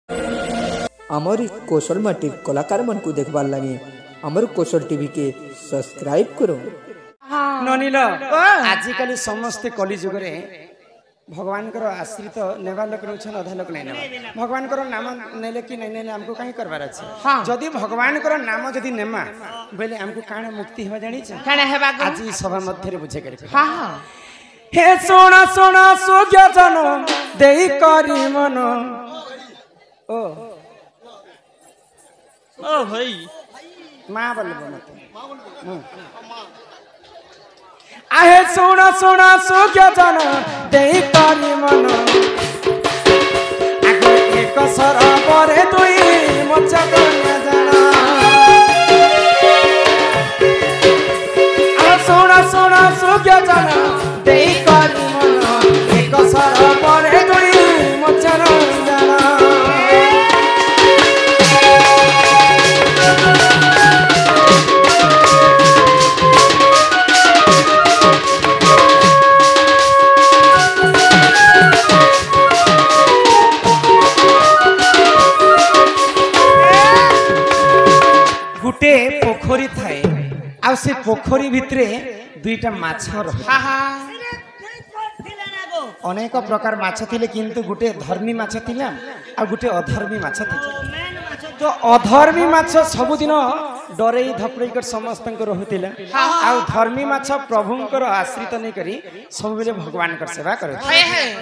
आमर कौशल माटी कलाकार मन को देखबार लगे आमर कौशल टीवी के सब्सक्राइब करो। ननिल आजिकल समस्ते कली जुग रे भगवान को आश्रित नेवा लोक नौछन अधा लोक नहीं नेवा भगवान को नाम नेले कि नहीं नेले हमको कहीं करबार अछि जदि भगवान को नाम जदि नेमा बेले हमको काना मुक्ति हेबा जानि छ काना हेबा आज ई सभा मध्य रे बुझे करी हां हां हे सोना सोना सोग्य जन देई करी मन ओ ओ भाई मां बोलबो मत आहे सोना सोना सोग्य जन देई करी मन आगे एक सर परे दुई मचा कन्या जाना आ सोना सोना सोग्य जन देई करी मन एक सर परे दुई मचा जाना गुटे पोखरी थाए आ से पोखरी भितरे दुईटा माछ अनेक प्रकार माछ थिले किंतु गुटे धर्मी माछ थिला आ गुटे अधर्मी माछ थिला तो अधर्मी माछ सबुदिन डरई धपड़ई कर समस्त रहुतिला आ धर्मी माछ प्रभुंकर आश्रित नहीं करी सब बेले भगवान कर सेवा करे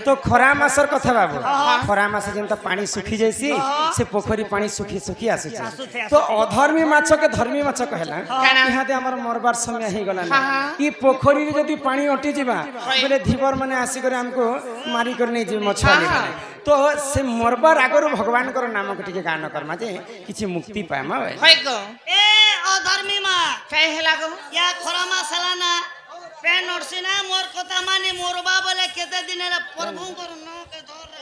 तो खरा मासर कथा बाबू खरा मास जेंता पानी सुखी जैसी से पोखरी पानी सुखी सुखी आसे तो अधर्मी माछ के धर्मी माछ कहला यहाँ हमर मरबार समय ही गला ई पोखरी रे जदी पानी अटी जिबा बेले धीवर माने आसी करे हमको मारी कर नहीं जे मछली माने तो से मरबार आगर भगवान कर नाम के टिके गान करमा जे किछि मुक्ति पामा होय गो ए अधर्मी मा काहे हेला गो या खरामा सलाना पेन ओरसिना मोर कथा माने मोरबा बोले केते दिन रे प्रभु कर न के धर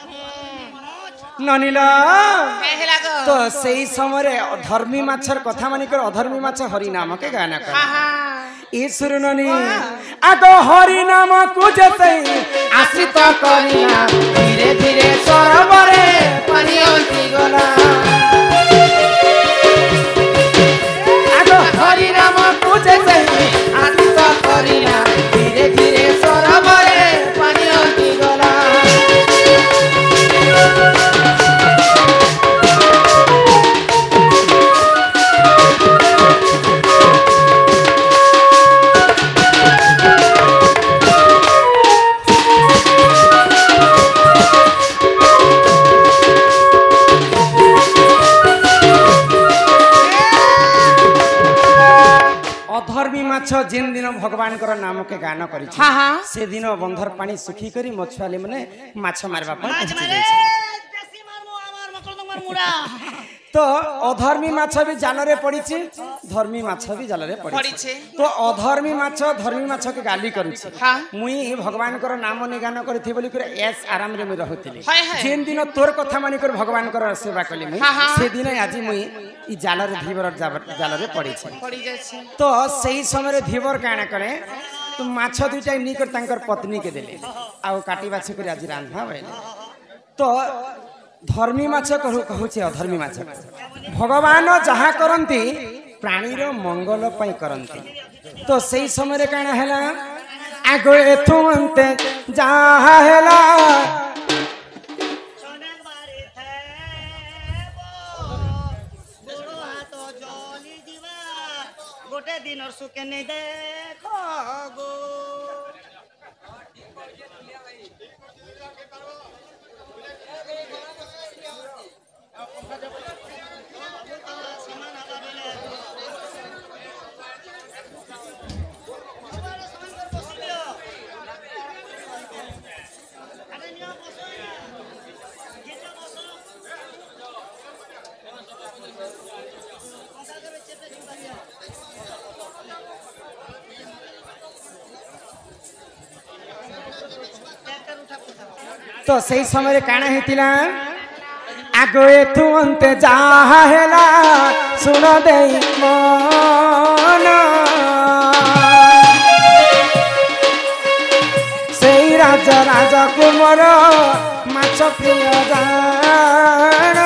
ननिला काहे हेला गो तो सेही समय रे धर्मी माछर कथा माने कर अधर्मी माछ हरि नाम के गाना कर ई सुरननी आगो हरि नाम को जतै आश्रित करिना धीरे धीरे सरबरे पानी अंति गला आगो हरि नाम को जतै आश्रित करिना धीरे धीरे सरबरे पानी अंति गला जेन दिन भगवान कर नाम के गान करी से दिन बंधर पानी सुखी करी मछुआली माने माछ मारबा पर पहुंची जाय तो अधर्मी माछ भी जाल रे पड़ी धर्मी माछ भी जाल रे पड़ी तो अधर्मी माछ धर्मी माछ के गाली करू मुई भगवान कर नाम ने गान करथि बोली कर एस आराम रे मुई रहथिली जेन दिन तोर कथा मानी कर भगवान कर सेवा कली मुई से दिन आज मुई ई जाल रे धीवर जाल रे पड़ी तो सही समय धीवर काना करे तो माछ दुईटा नी कर तांकर पत्नी के देले आ काटी बाछी कर आज रांधा भइले तो धर्मी माछ कहू अधर्मी माछ भगवान जहाँ करती प्राणी रो मंगल पाई करती तो सही समय काना हैला आगो एथु अंते जहाँ हैला गोटे दिन और सुके नहीं देखो गो तो सही समय काना हेतिला आगो एथु अंते जहाँ हैला सुन देई मन सेई राजा राजा कुमार माछ प्रिय जान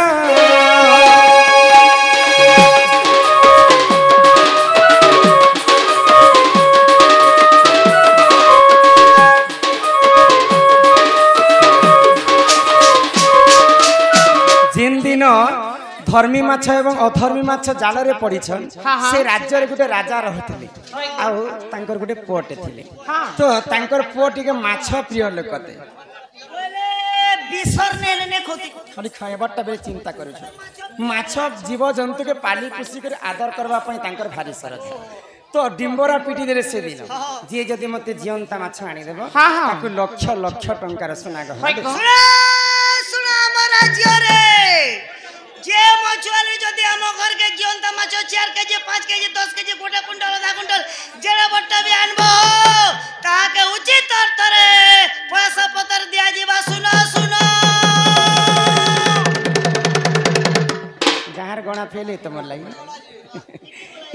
दिन धर्मी माछ एवं अधर्मी माछ जाल रे पड़ीछन से राज्य रे गुटे राजा रहथिले आउ तांकर गुटे पुओटे थिले तो तांकर पुओ टिके माछ प्रिय लोकते बिसर ने खोती खाली खाइबाटा बेले चिंता करू माछ जीव जंतु के पाली पोषी कर आदर करबा पई तांकर भारी सरत तो डिम्बरा पिटी देले से दिन जे जदी मते जीवंता माछ आनी देबो ताकू लक्ष लक्ष टंकार सुना गह सुना हमर राज्य रे जे मछुआली जदी हम घर के जीवंता माछ 4 केजी 5 केजी 10 केजी गोटे कुंटल आधा कुंटल जेड़ा बट्टा भी आनबो ताके उचित अर्थरे पैसा पत्र दिया जीवा सुनो सुनो गार गणा फेले तमर लागि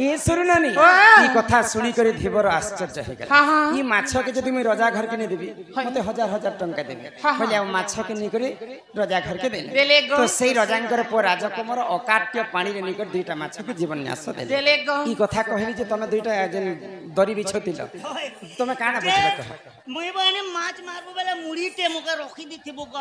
ए सुननी ई कथा सुनी करी धीबर आश्चर्य हे गला ई माछ के जदी मैं रजा घर के ने देबी मते हजार हजार टंका देबी बोले आ माछ के नि करी रजा घर के देले तो सेई रजांकर पो राजकुमार अकाट्य पानी रे निकट दुईटा माछ के जीवन न्यास देले ई कथा कहली जे तमे दुईटा जेन दरी बिछोतिल तमे काना बुझले कह मुई बने माछ मारबो बेले मुड़ी टे मुके रखी दिथिबो ग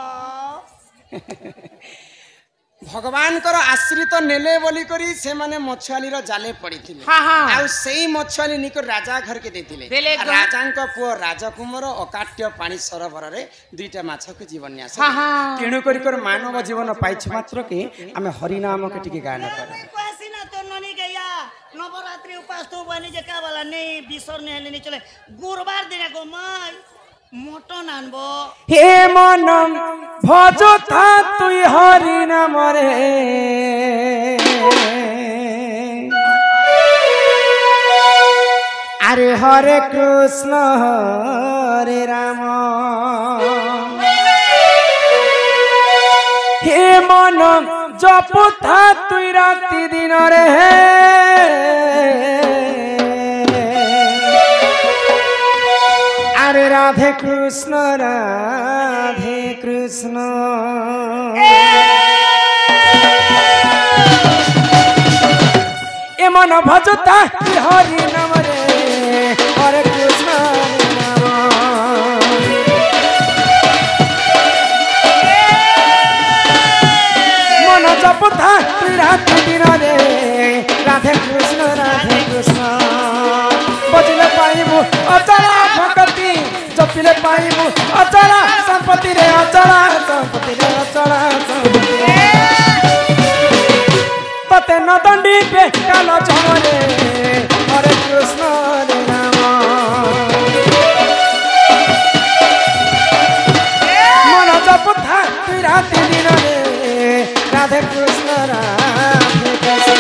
भगवान कर आश्रित नेले बोली करी से माने मछुआली रो जाले पड़ीथिले आ सेई मछुआली निको राजा घर के देथिले राजांक पुओ राजकुमार अकाट्य पानी सरोवर रे दुईटा माछ के जीवन न्यास तेणु करी कर मानव जीवन पाइछ मात्र के आमे हरि नाम के टिके गान कर पासिना तो ननी गया नवरात्रि उपास तो बनी जे का वाला नहीं बिसर ने चले गुरुवार दिन को माय मटन आनबो हे मनम भजता तुई हरि नाम रे अरे हरे कृष्ण हरे राम हे मनम जपता तुई राति दिन रे अरे राधे कृष्ण ए मन भजता हरि नाम रे हरे कृष्ण मन जपता रात दिन रे राधे कृष्ण बजले पाइबू अचला भक्ति जपिले पाइबू अचला संपत्ति रे अचला संपत्ति तते न दंडी पे कालो झमरे हरे कृष्ण रे नाम मन जपता रात दिन रे राधे कृष्ण राधे कृष्ण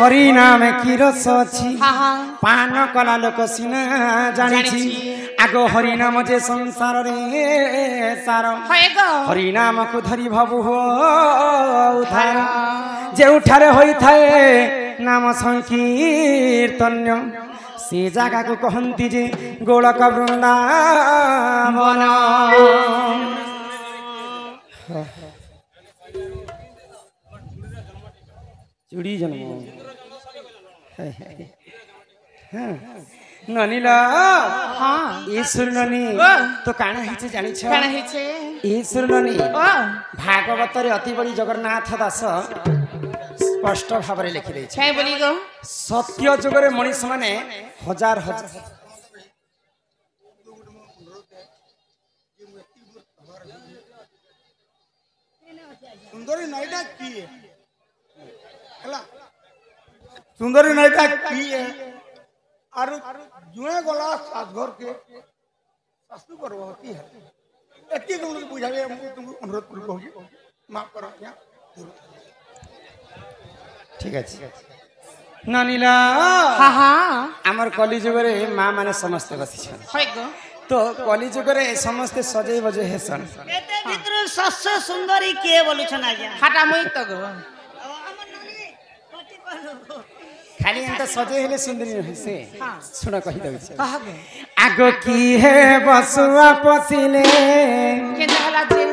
हरि नाम की रस अच्छी पान कला लोक सिना जानी आगो हरि नाम जे संसार रे सार हरि नाम को धरी भाबु हो जे उठारे होई थाए नाम संकीर्तन्य से जगह को कहती जे गोलक वृंदावन चूड़ी जन्म ननीला ईश्वर ननी तो काना हिचे जानी छ काना हिचे ईश्वर ननी भागवत रे अति बड़ी जगन्नाथ दास स्पष्ट भाव रे लिखि दै छै काय बोली गो सत्य जुग रे मनीष माने हजार हजार सुंदरी नाइटा की हला सुंदरी नाइटा की है और जुए गला सात घर के सासू गर्भवती है एती तुम बुझावे तुमको अनुरोध कर कहूँ माफ करो क्या ठीक है नानीला आमर कली जुग रे माँ माने समस्त बसी छन तो कली जुग रे समस्त सजई बजे हेसन एते भितर सबसे सुंदरी के बोलु छन आज्ञा हाटा मुई तो गो हमर नानी कथि कहलु खाली एंत सजई हेले सुंदरी होई से सुन कहि दउ छै कहा गो आगो की है बसुआ पसिले के जहला जे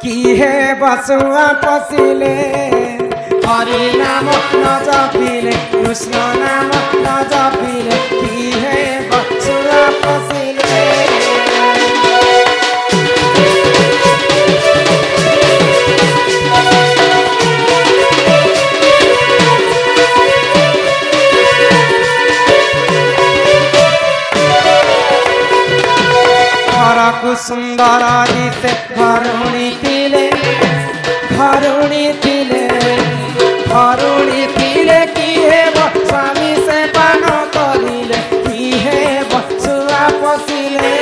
की है बसुआ पसिले हरि नाम न जपिले कृष्ण नाम न जपिले की है बसुआ पसिले घरकु सुंदर दिसे घरुणी तिले की हे स्वामी से पान करिले की हे बसुआ पसिले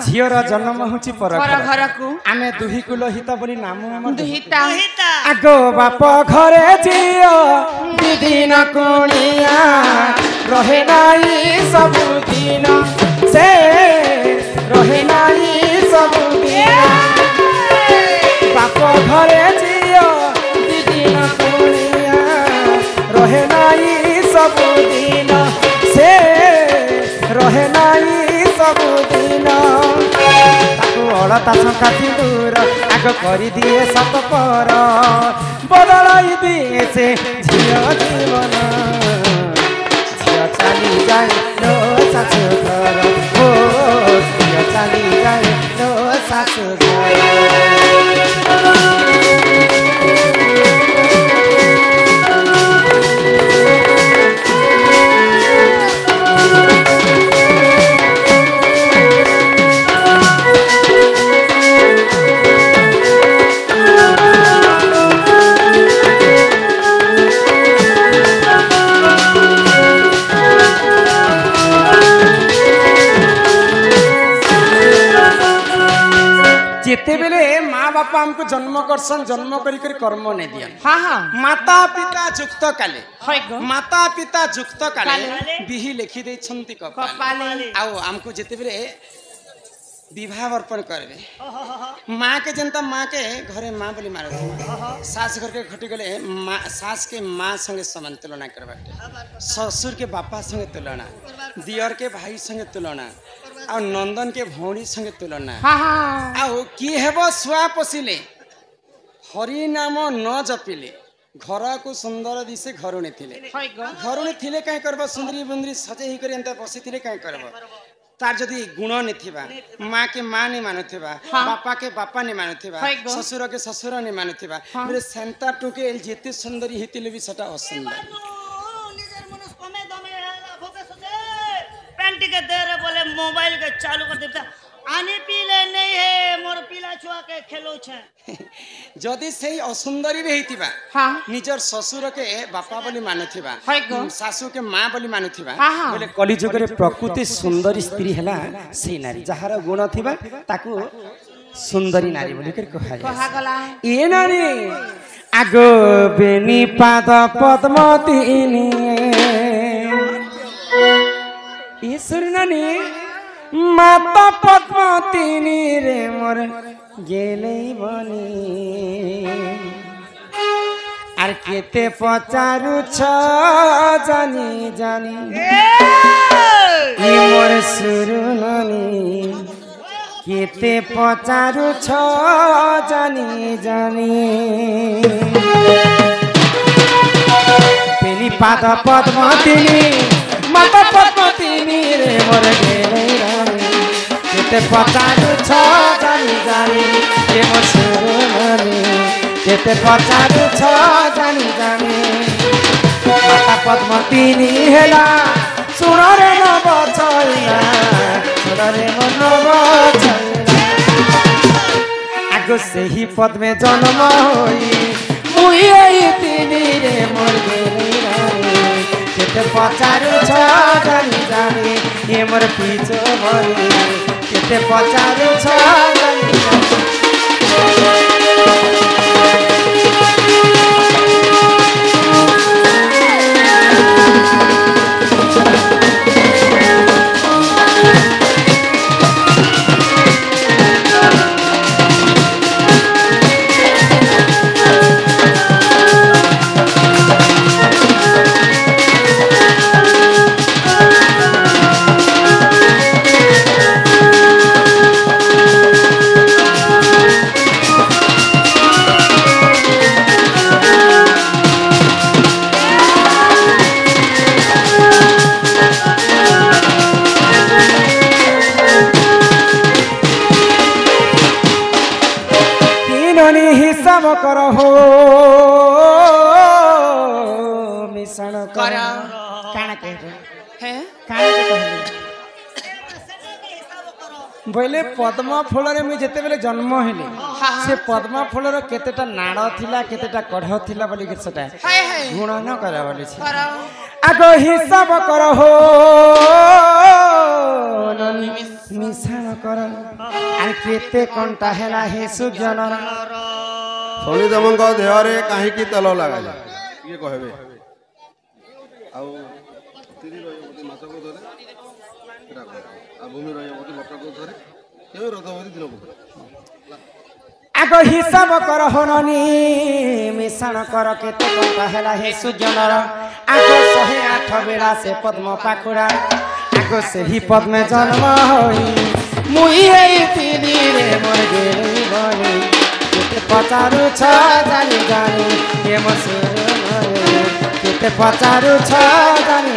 झीर जन्म होची पर घर को आमे दुही कुल हित बोली नाम हमर दुहिता आगो बाप घरे झियो दिदिन कुणिया रहे नाई सब दिन से रहे नाई सब दिन बाप घरे झियो दिदिन कुणिया रहे नाई सब दिन से रहे नाई सब दिन अलता संकाती दूर आग कर दिए सत पर बदलाई दिए से झियो जीवन झियो चली जाए लो सासु घर ओ झियो चली जाए लो सासु घर जेते बेले माँ बापा हमको जन्म करसन जन्म करी करी कर्म नहीं दिया हाँ हाँ माता पिता जुक्त काले होय गो माता पिता जुक्त काले बिही लिखि दे छंती कपाले कपाले आउ हमको जेते बेले विवाह अर्पण करबे माँ के जनता माँ के घरे माँ बोली मारे सास घर के घटी गले सास के माँ संगे समान तुलना करबा ससुर के बापा संगे तुलना दियर के भाई संगे तुलना आ नंदन के भौणी संगे तुलना हाँ हाँ आउ की हेबो सुआ पसिले हरि नाम न जपिले घर को सुंदर दिसे घरुणी थिले होय गो घरुणी थिले काई करबो सुंदरी बुंदरी सजे ही करी एंता बसी थिले काई करबो तार जदि गुण नथिबा माँ के माँ नहीं मानुथिबा बापा के बापा नहीं मानुथिबा ससुर के ससुर नहीं मानुथिबा मेरे सेंता टुके जेते सुंदरी हितिले भी सटा असुंदर निजर मनुष्य कमे दमे भोके सजे पेंटी के दे रे बोले मोबाइल के चालू कर देता आने पीले नहीं है मोर पीला छुआ के खेलो छे जदि सही असुंदरी भी हितिबा हाँ निजर ससुर के बापा बोली मानुथिबा होय गो सासु के माँ बोली मानुथिबा हाँ हाँ बोले कली जुग रे प्रकृति सुंदरी स्त्री हला से नारी जहार गुण थिबा ताकू सुंदरी नारी बोली कर कहा कहा गला ए नारी आगो बेनी पाद पद्मतीनी ईश्वर नानी माता पद्मतीनी रे मोर गेले बनी आर केते पचारु छ जानी जानी ई मोर सुरु नानी केते पचारु छ जानी जानी पेनी पाद पद्मतीनी माता पद्मतीनी रे मोर गेले रानी केते पचारु छ जानी जानी ए मोर सुरु नानी केते पचारु छ जानी जानी माता पद्मतीनी हेला सुन रे नव चैला सुन रे मन बचैला आगो से ही पद में जन्म होई मुई एई तीनी रे मोर गेली रे केते पचारू छ जानी जानी ए मोर पीछो भई केते पचारू छ जानी हिसाब कर हो मिश्रण कर काना कहबे हैं काना कहबे बोले पद्म फूल रे मुझे जेते बेले जन्म हेले से पद्म फूल रो केतेटा नाड़ थिला केतेटा कढ़ थिला बोली सेटा गुण न करा बोली छै आगो हिसाब कर हो मिश्रण कर आ केते कोनटा हेला हे सुजनर शनिदेवଙ୍କ ଦେହରେ କାହିଁକି ତେଲ ଲଗାଯାଏ କିଏ କହିବେ ଆଉ ତିରି ରହିବତି ମାସକୁ ଧରେ ଏଟା ଆଉ ଭୂମି ରହିବତି ବର୍ଷକୁ ଧରେ କେବେ ରଥବତୀ ଦିନକୁ आगो हिसाब कर होनी मिश्रण कर केते कोनटा हेला हे सुजनर आगो 108 बेला से पद्म पाखुड़ा आगो से ही पद में जन्म होई मुई एई तीनी रे मोर गेली बनी केते पचारू छ जानी जानी हे मसुर केते पचारू छ जानी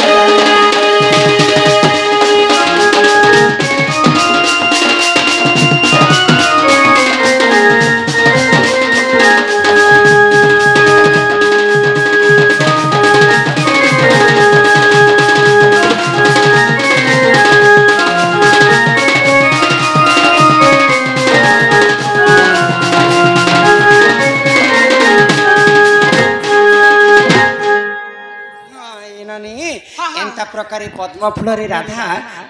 प्रकार पद्म फूल राधा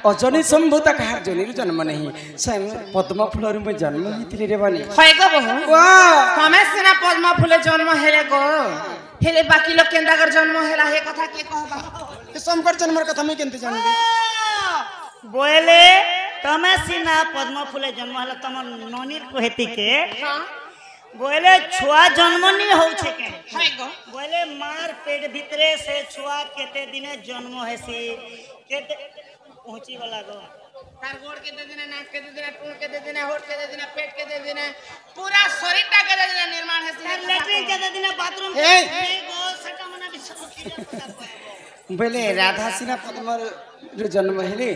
अजनी संभूत कहार जनी जन्म नहीं स्वयं पद्म फूल में जन्म होती रे बनी होय गो बहु कमे सिना पद्म फूल जन्म हेले गो हेले बाकी लोग केंदा कर जन्म हेला हे कथा के कहबा शंकर जन्मर कथा मैं केनते जानबे बोले तमे सिना पद्म फूल जन्म हला तम ननीर कहती के बोले छुआ जन्म नहीं हो छे के हाय गो बोले मार पेट भीतरे से छुआ केते दिने जन्म हेसी केते पहुंची वाला गो तार गोड़ केते दिने नाक केते दिने टूल केते दिने होठ केते दिने पेट केते दिने पूरा शरीर टा केते दिने निर्माण हेसी तार लेटरिन केते दिने बाथरूम हे गो सटा मना बिछ बोले राधा सिना पद्म रे जन्म हेले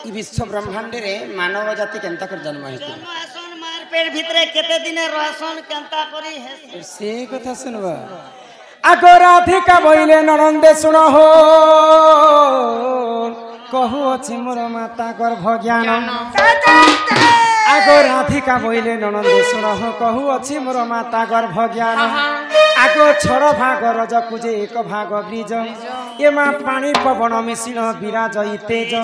ई विश्व ब्रह्मांड रे मानव जाति केनता कर जन्म हेती मार पेट भीतरे केते दिने रहसन केनता करी हे से कथा सुनबा आगो राधिका बोइले ननंदे सुन हो कहू अछि मोर माता गर्भ ज्ञान आगो राधिका बोइले ननंदे सुन हो कहू अछि मोर माता गर्भ ज्ञान आगो छड़ भाग रज कुजे एक भाग ब्रिज ए मा पानी पवन मिश्रण विराज तेज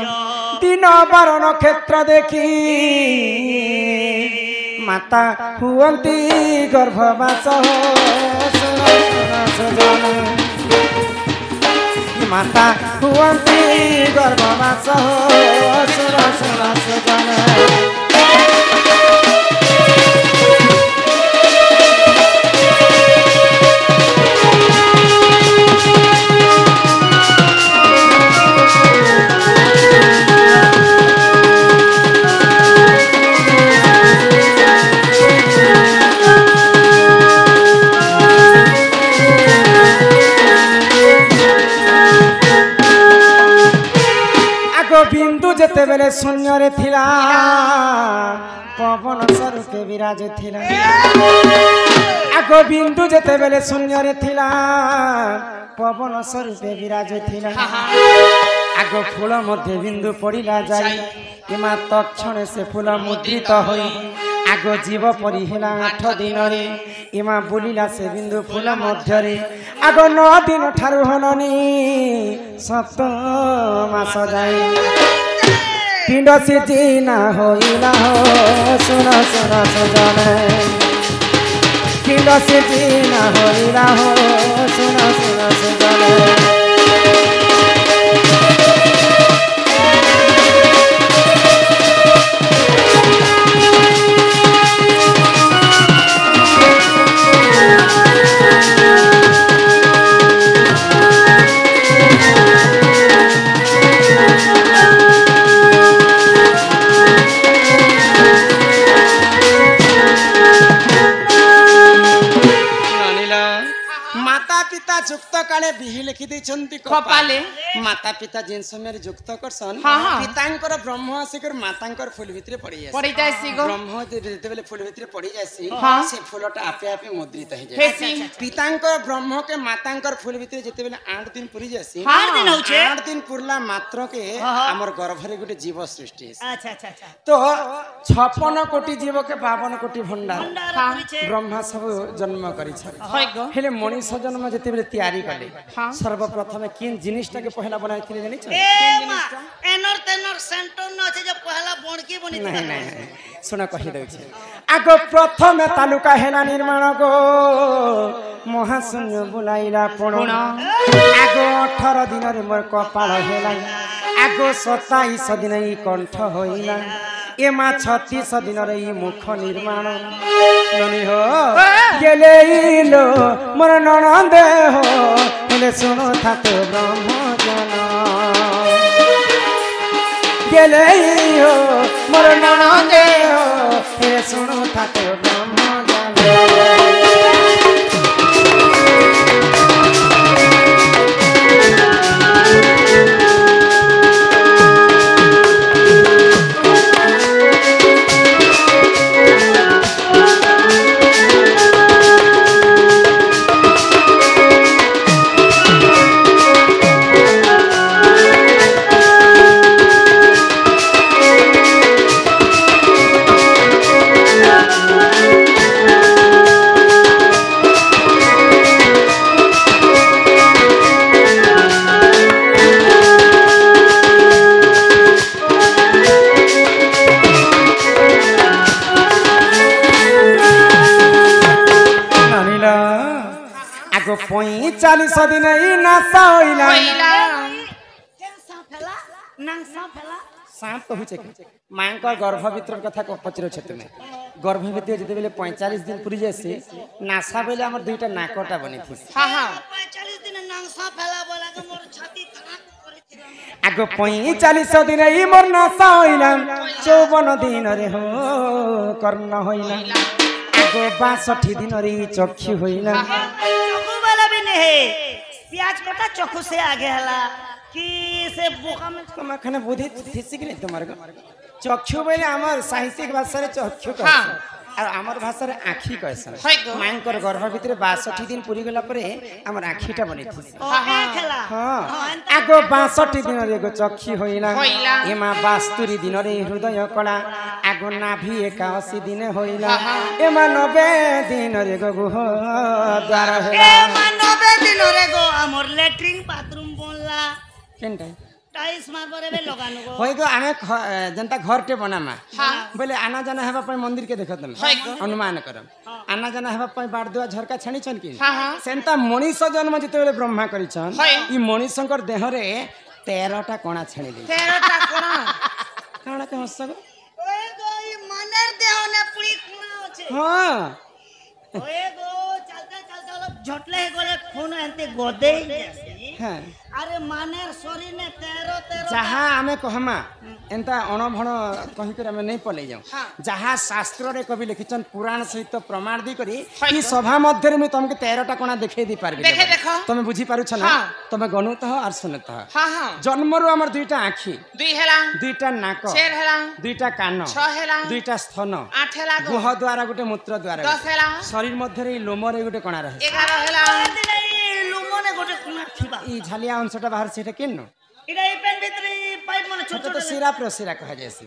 दिन बार नक्षत्र देखी माता हुअंती गर्भवास माता हुअंती गर्भवास सुर सुर सुजन बिंदु जेते बेले ଶୂନ୍ୟରେ ଥିଲା ପବନ ସ୍ୱରୂପେ ବିରାଜ ଥିଲା ଆଗ ବିନ୍ଦୁ ଯେତେବେଳେ ଶୂନ୍ୟରେ ଥିଲା ପବନ ସ୍ୱରୂପେ ବିରାଜ ଥିଲା ଆଗ ଫୁଲ ମଧ୍ୟ ବିନ୍ଦୁ ପଡ଼ିଲା ଯାଇ କିମ୍ବା ତକ୍ଷଣେ ସେ ଫୁଲ ମୁଦ୍ରିତ ହୋଇ ଆଗ ଜୀବ ପରି ହେଲା 8 ଦିନରେ ଇମା ବୁଲିଲା ସେ ବିନ୍ଦୁ ଫୁଲ ମଧ୍ୟରେ ଆଗ 9 ଦିନ ଠାରୁ ହନନି 7 ମାସ ଯାଏ ପିଣ୍ଡ ସିଜିନା ହୋଇଲା ହୋ ଶୁଣ ଶୁଣ ସଜନେ ପିଣ୍ଡ ସିଜିନା ହୋଇଲା ହୋ ଶୁଣ ଶୁଣ ସଜନେ যুক্ত কালে বিহি লিখি দিছন্তি কপালে মাতা পিতা জিন সময় যুক্ত করছন পিতাঙ্কর ব্রহ্ম আসিকর মাতাঙ্কর ফুল ভিতরে পড়ি যাইছি ব্রহ্ম যেতেবেলে ফুল ভিতরে পড়ি যাইছি সে ফুলটা আপে আপে মুদ্রিত হই যায় পিতাঙ্কর ব্রহ্মকে মাতাঙ্কর ফুল ভিতরে যেতেবেলে 8 দিন পুরি যাইছি 8 দিন পুরলা মাত্রকে আমার গর্ভরে গোটে জীব সৃষ্টি আচ্ছা আচ্ছা আচ্ছা তো 56 কোটি জীবকে 52 কোটি ভণ্ডার ব্রহ্মা সব জন্ম করিছে হেলে মনিষ জন্ম যেতেবেলে तैयारी कले सर्वप्रथम किन जिनिसटाके पहला बनाइ थिले जानि छ एनर तेनर सेंटर न छै जे पहला बणकी बनि नहीं नहीं सुन कहि दउ छै आगो प्रथम तालुका हेला निर्माण गो महाशून्य बुलाइला पुण आगो 18 दिन रे मोर कपाल हेला आगो 27 दिन ई कंठ होइला एमा 36 दिन रे ई मुख निर्माण ननी हो गेले लो मोर ननंदे हो हेले सुनो थातो ब्रह्म ज्ञान गेले हो मोर ननंदे हो हेले सुनो थातो ब्रह्म ज्ञान आगो 45 दिन ई नासा होइला सांप कहू छै मांकर गर्भ भीतर कथा को पचरो छै तुमे गर्भ भीतर जते बेले 45 दिन पुरी जायसे नासा बेले हमर दुईटा नाकटा बनि थि हां हां 45 दिन नासा फैला बोला के मोर छाती धड़क करिथिला आगो 45 दिन ई मोर नासा होइला 54 दिन रे हो कर्ण होइला आगो 62 दिन रे चक्षु होइला चक्षु वाला भी नहीं प्याज कटा चक्षु से आगे हला कि से बोका में तुम खने बुद्धि थिसी कि तुम्हारे चक्षु बोले हमर साहित्यिक भाषा रे चक्षु कहै और हमर भाषा रे आखी कहै मांकर गर्भ भीतर 62 दिन पुरी गेला परे हमर आखीटा बनि थि खेला हां आगो 62 दिन रे गो चक्षु होइला एमा 72 दिन रे हृदय कला आगो नाभि 81 दिन होइला एमा 90 दिन रे गो गुह द्वार होला एमा 90 दिन रे गो हमर लैट्रिन बाथरूम बनला केनटा टाइल्स मारबरे बे लगानु गो होय गो आमे जनता घर टे बनामा बोले आना जाना हेबा पय मंदिर के देखत अनुमान करम आना जाना हेबा पय बाड़ दुआ झरका छानी छन की सेंता मनीष जन्म जते बेले ब्रह्मा करी छन ई मनीषंकर देह रे 13टा कोणा छानी दे 13टा कोणा काणा के हसगो ओए गो ई मनेर देह ने पुरी कोणा होचे हां ओए गो चलते चलते झटले गोले खून एंते गोदे हाँ अरे मानेर शरीर ने 13 जहाँ आमे कहमा एंता अणभण कहिकर आमे नहीं पलै जाऊ जहाँ शास्त्र रे कवि लिखिछन पुराण सहित प्रमाण दी करी ई सभा मध्य रे मैं तुमके 13टा कोना देखे दी पारबी देखो तमे बुझी पारु छ ना तमे गणुत हो और सुनत हो हां हां जन्मरु हमर दुईटा आँखी 2 हेला 2टा नाक 4 हेला 2टा कान 6 हेला 2टा स्तन 8 हेला गुह द्वारा गुटे मूत्र द्वारा 10 हेला शरीर मध्य रे लोम रे गुटे कोना रहे 11 हेला लुमने गोटे कुना थिबा ई झालिया अंशटा बाहर सेटा केन इडा ई पेन भितरी पाइप माने छोट तो सिरा प्रसिरा कहा जैसी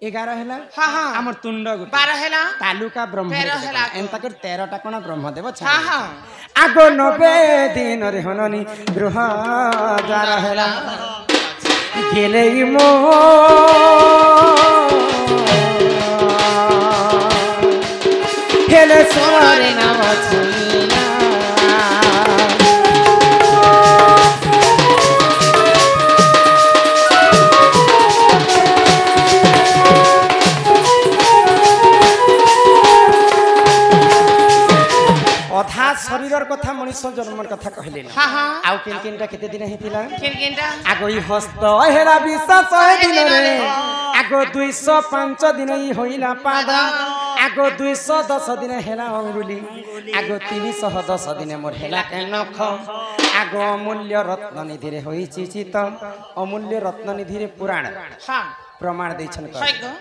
11 हेला हां हां हमर तुंड गुटे 12 हेला तालुका ब्रह्म 13 हेला एंता कर 13टा कोना ब्रह्मदेव छा हां हां आगो 90 दिन रे हननी गृह द्वार हेला गेले मो हेले सोरे नाम छुना अधा शरीर कथा मनुष्य जन्म कथा कहले हां हां आउ किनकिनटा केते दिन हेतिला किनकिनटा आगो ई हस्त हेरा विश्वास दिन रे आगो 205 दिन ई होइला पाद आगो 210 दिन हेला अंगुली आगो 310 दिन मोर हेला के नख आगो अमूल्य रत्न निधि रे होई चिचित अमूल्य रत्न निधि रे पुराण हां प्रमाण दैछन हैगो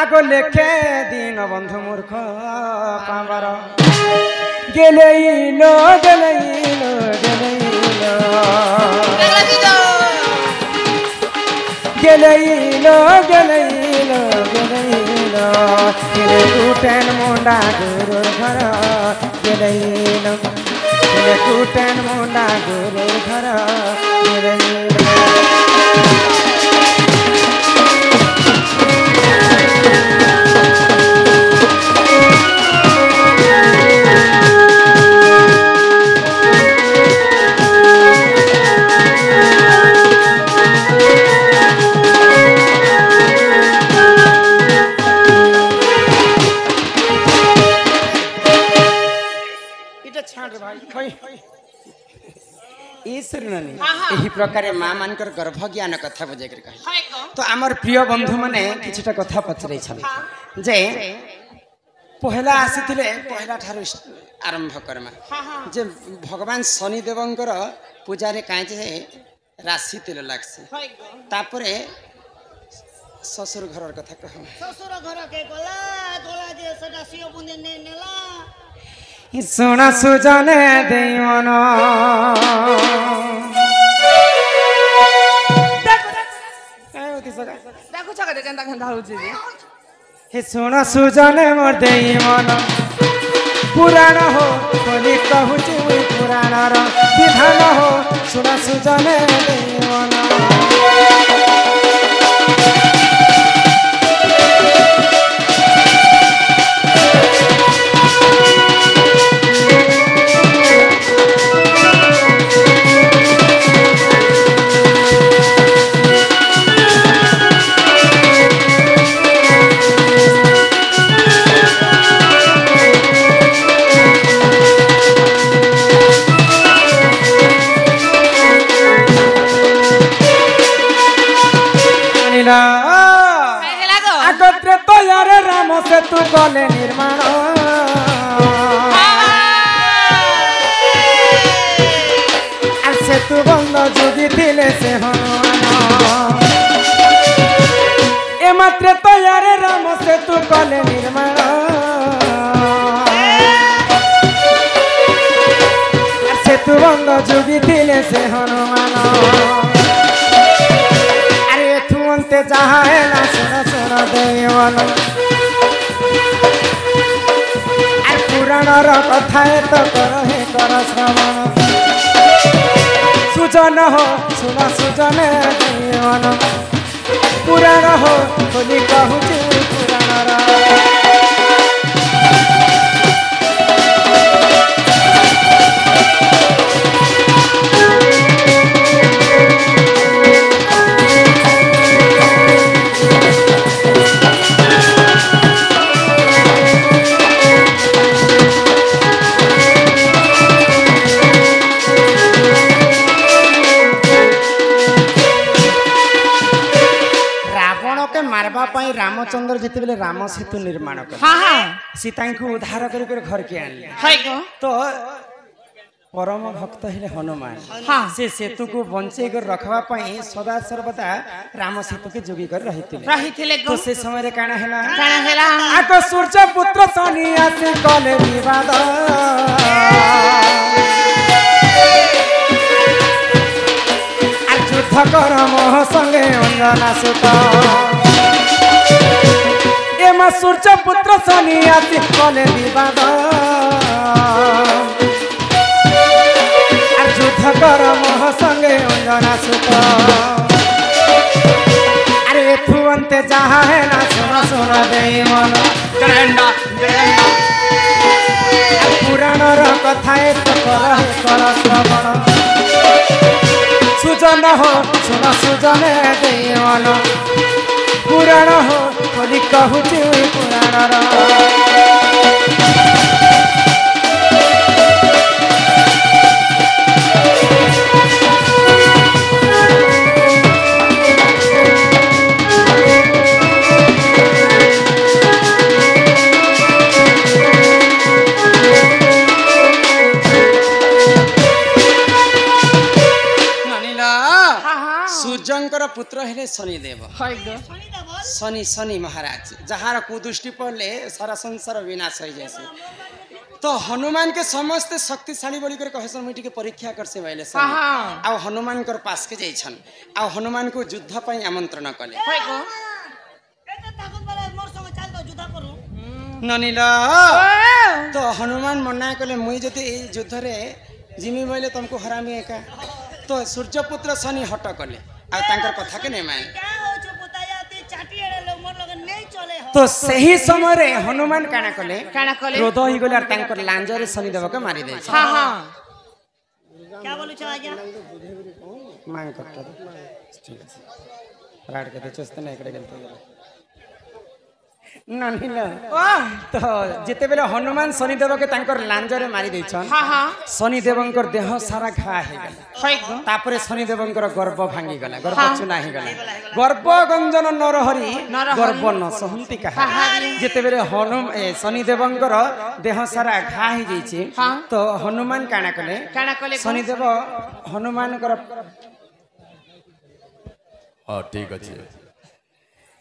आगो लेखे दिन बंधु मूर्ख पावर गेलेइलो गेलेइलो गेलेइलो गेलेइलो गेलेइलो गेलेइलो गेले कुटेन मुंडा गुरु घर गेलेइलो गेले कुटेन मुंडा गुरु घर गेलेइलो यही प्रकार माँ मानकर गर्भ ज्ञान कथा बुझे कर तो आमर प्रिय बंधु माने किछटा कथा पचरे छन जे पहला आसीथिले पहला ठारो आरंभ करमा जे भगवान शनि देवंकर पूजा रे काहे जे राशि तेल लागसे तापरे ससुर घरर कथा कह ससुर घर के गला गला जे सदा सियो बुंदे ने नेला सोना सुजने देवन देखो छका दे केनता केनता होची जी हे सोना सुजने मोर देवन पुराण हो कोनी कहूची पुराण र विधान हो सोना सुजने देवन आगत्रे तैयार राम सेतु कले निर्माण सेतु बंद जोगी थिले से हनुमान ए मात्र तैयार राम सेतु कले निर्माण सेतु बंद जोगी थिले से हनुमान ते जहाँ है ना सुन सुन देवन पुराण कथा तो कर हे कर श्रवण सुजन हो सुन सुजन देवन पुराण हो बोली कहूँ पुराण रामचंद्र जिते बेले राम सेतु निर्माण कले हाँ हाँ सीता को उद्धार कर घर के आनले है गो तो परम भक्त हेले हनुमान हाँ से सेतु को बंचे कर रखवा पई सदा सर्वदा राम सेतु के जोगी कर रहितिले रहिथिले गो तो से समय रे काना हैला काना हेला आको सूर्य पुत्र शनि आसे कले विवाद आ युद्ध कर मोह संगे अंजना सुत एमा सूर्य पुत्र शनि आसे कले विवाद युद्ध कर मोह संगे अंजना सुत अरे थुवंते जहाँ है ना सुना सुना दे मन डरंडा पुराण कथा तो कर श्रवण सुजन हो सुन सुजन दे मन पुराण हो बोली कहूँ पुराण सूर्यंकर पुत्र हेले शनिदेव है गो शनि शनि महाराज जहाँ कुदृष्टि पड़ले सारा संसार विनाश हो जाए तो हनुमान के समस्त शक्तिशाली बोली कर कहे मुझे टिके परीक्षा कर से भइले हाँ हाँ आ हनुमान कर पास के जाइछन आ हनुमान को युद्ध पई आमंत्रण कले है गो एते ताकत वाला मोर संग चल तो जुदा करू ननीला तो हनुमान मना कले मुई जति युद्ध रे जिमी बोले तुमको हरामी एका तो सूर्यपुत्र शनि हट कले आ तांकर कथा के नै मान क्या हो छु पुताया ती चाटी एड़े लोग मोर लगे नहीं चले हो तो सही समय रे हनुमान काना कले काना कले क्रोध हो गले और तांकर लांजर शनिदेव के मारी दे हाँ हाँ क्या बोलू छ आज्ञा मांग करता ठीक है राड के चस्ते ना इकडे गेलतो नहीं ना तो जिते बेले हनुमान शनिदेव के तांकर लांजरे मारी देछन हाँ हाँ शनिदेवंकर देह सारा घा हे गला है गो तापरे शनिदेवंकर गर्भ भांगी गला गर्भ चुना हे गला गर्भ गंजन नरहरि गर्भ न सहंती कहा जिते बेले शनिदेवंकर देह सारा घा हे जैछि तो हनुमान काना कले शनिदेव हनुमान कर हाँ ठीक अच्छे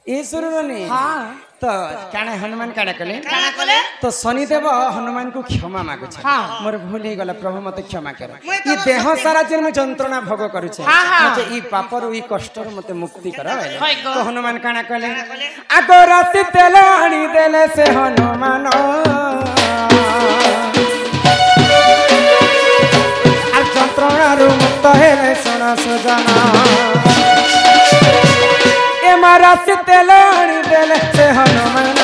ए सुरनी हाँ तो काना हनुमान काना कले काना कले तो शनिदेव हनुमान को क्षमा मागु छ हाँ मोर भूल गला प्रभु मते क्षमा कर ई देह सारा जे मैं जंत्रणा भोग करू छ हाँ, हाँ। मते ई पापर ई कष्ट मते मुक्ति कर है गो। तो हनुमान काना कले आगो राति तेल आनी देले से हनुमान आ जंत्रणा रु मुक्त हेले सोना सजना मारा से तेलानी देले से हनुमान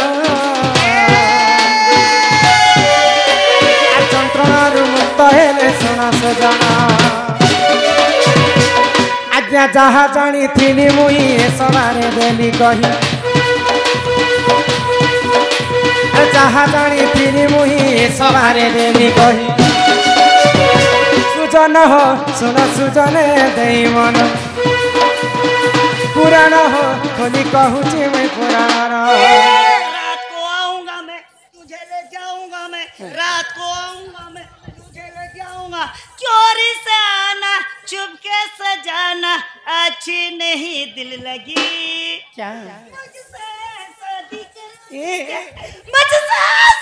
जंत्रणा रु मुक्त हेले सोना सजना आज्ञा जहा जानी थी मुई सवारे देली कही जहा जानी थी मुई सवारे देली कही सुजन हो सुन सुजन दे मन पुराण हो खोली कहूँ मैं पुराण रात को आऊंगा मैं तुझे ले जाऊंगा मैं रात को आऊंगा मैं तुझे ले जाऊंगा चोरी से आना चुपके से जाना अच्छी नहीं दिल लगी क्या मुझसे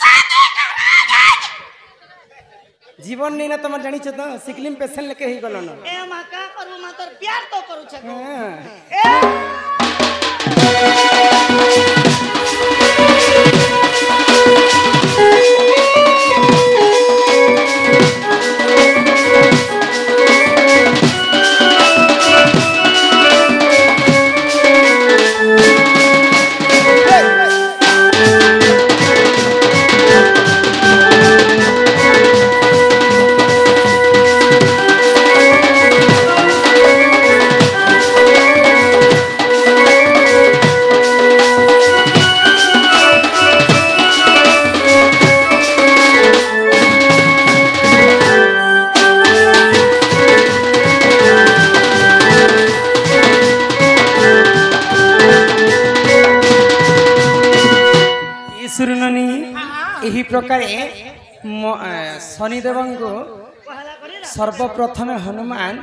शादी करोगे जीवन नहीं ना तुम जानी तो सिकलिम पेशेंट लेके ही गलो ना ए मां का करू मां तोर प्यार तो करू छ शुणुनी यही प्रकार शनिदेव को सर्वप्रथम हनुमान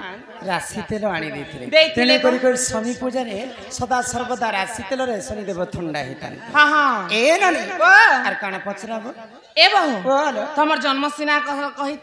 राशि तेल आनी देते शनि पूजा सदा सर्वदा राशि तेल रे शनिदेव थंडा होता कण पचरा तुम जन्म सीना कही